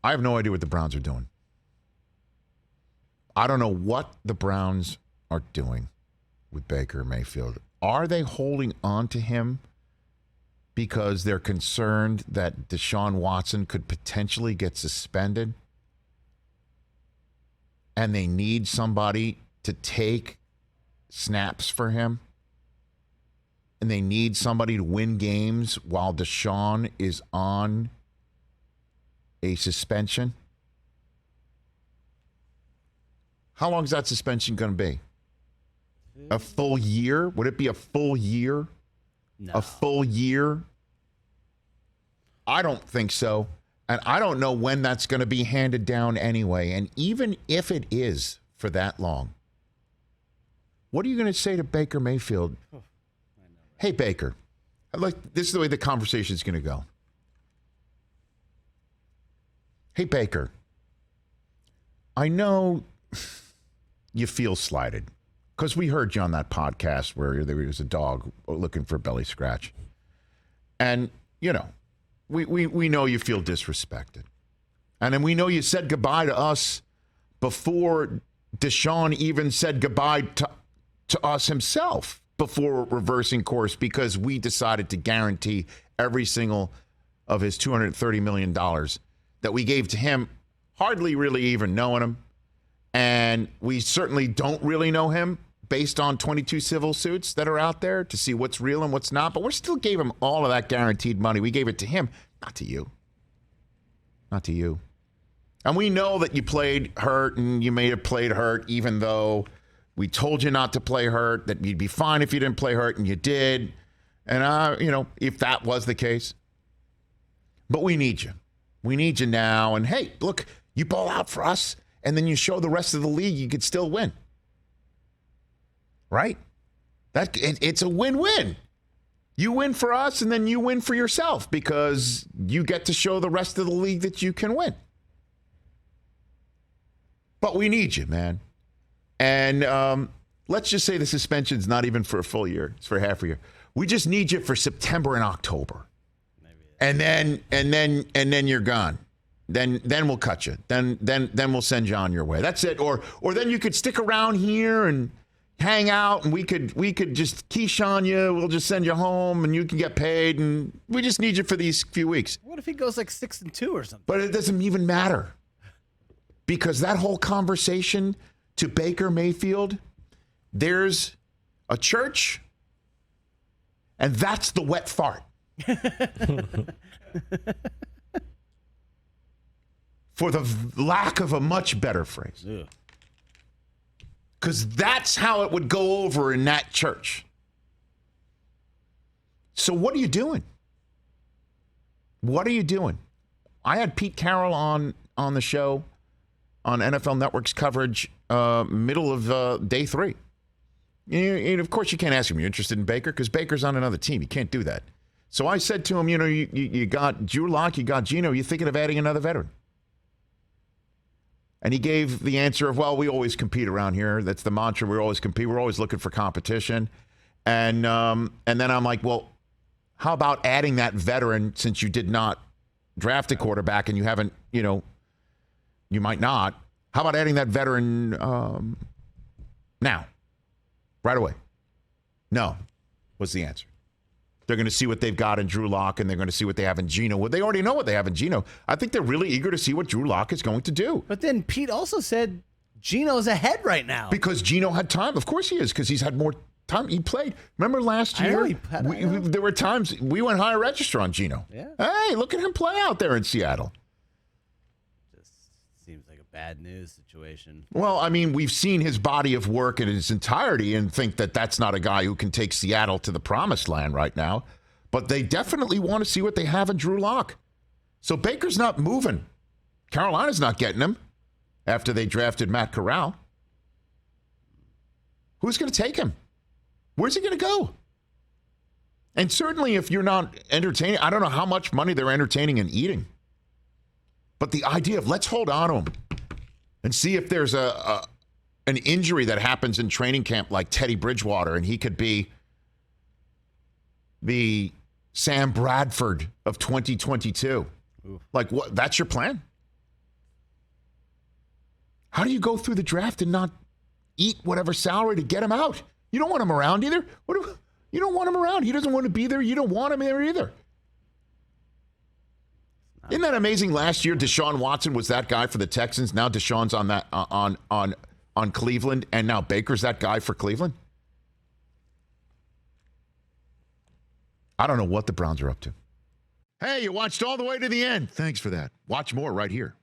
I have no idea what the Browns are doing. I don't know what the Browns are doing with Baker Mayfield. Are they holding on to him because they're concerned that Deshaun Watson could potentially get suspended and they need somebody to take snaps for him? And they need somebody to win games while Deshaun is on a suspension? How long is that suspension going to be? A full year? Would it be a full year? No. A full year? I don't think so. And I don't know when that's going to be handed down anyway. And even if it is for that long, what are you going to say to Baker Mayfield? Hey, Baker, this is the way the conversation is going to go. Hey, Baker, I know you feel slighted because we heard you on that podcast where there was a dog looking for a belly scratch. And, you know, we know you feel disrespected. And then we know you said goodbye to us before Deshaun even said goodbye to us himself, before reversing course, because we decided to guarantee every single of his $230 million that we gave to him, hardly really even knowing him. And we certainly don't really know him based on 22 civil suits that are out there to see what's real and what's not. But we still gave him all of that guaranteed money. We gave it to him, not to you. Not to you. And we know that you played hurt and you may have played hurt even though we told you not to play hurt, that you'd be fine if you didn't play hurt, and you did. And, if that was the case. But we need you. We need you now. And, hey, look, you ball out for us, and then you show the rest of the league you could still win. Right? It's a win-win. You win for us, and then you win for yourself because you get to show the rest of the league that you can win. But we need you, man. And let's just say the suspension's not even for a full year; it's for half a year. We just need you for September and October, and then you're gone. Then we'll cut you. Then we'll send you on your way. That's it. Or then you could stick around here and hang out, and we could just quiche on you. We'll just send you home, and you can get paid. And we just need you for these few weeks. What if he goes like 6-2 or something? But it doesn't even matter because that whole conversation. To Baker Mayfield, there's a church, and that's the wet fart. For the lack of a much better phrase. Because that's how it would go over in that church. So what are you doing? What are you doing? I had Pete Carroll on the show on NFL Network's coverage middle of day 3. And of course, you can't ask him, you're interested in Baker? Because Baker's on another team. You can't do that. So I said to him, you got Drew Lock, you got Geno. You thinking of adding another veteran? And he gave the answer of, well, we always compete around here. That's the mantra. We always compete. We're always looking for competition. And then I'm like, well, how about adding that veteran since you did not draft a quarterback and you haven't, you might not. How about adding that veteran now, right away? No, was the answer. They're going to see what they've got in Drew Lock, and they're going to see what they have in Geno. Well, they already know what they have in Geno. I think they're really eager to see what Drew Lock is going to do. But then Pete also said Geno's ahead right now. Because Geno had time. Of course he is, because he's had more time. He played. Remember last year? There were times we went higher register on Geno. Yeah. Hey, look at him play out there in Seattle. Seems like a bad news situation. Well, I mean, we've seen his body of work in its entirety and think that that's not a guy who can take Seattle to the promised land right now. But they definitely want to see what they have in Drew Lock. So Baker's not moving. Carolina's not getting him after they drafted Matt Corral. Who's going to take him? Where's he going to go? And certainly if you're not entertaining, I don't know how much money they're entertaining and eating. But the idea of let's hold on to him and see if there's an injury that happens in training camp like Teddy Bridgewater and he could be the Sam Bradford of 2022. Ooh. Like, what? That's your plan? How do you go through the draft and not eat whatever salary to get him out? You don't want him around either. You don't want him around. He doesn't want to be there. You don't want him there either. Isn't that amazing? Last year, Deshaun Watson was that guy for the Texans. Now Deshaun's on that on Cleveland, and now Baker's that guy for Cleveland. I don't know what the Browns are up to. Hey, you watched all the way to the end. Thanks for that. Watch more right here.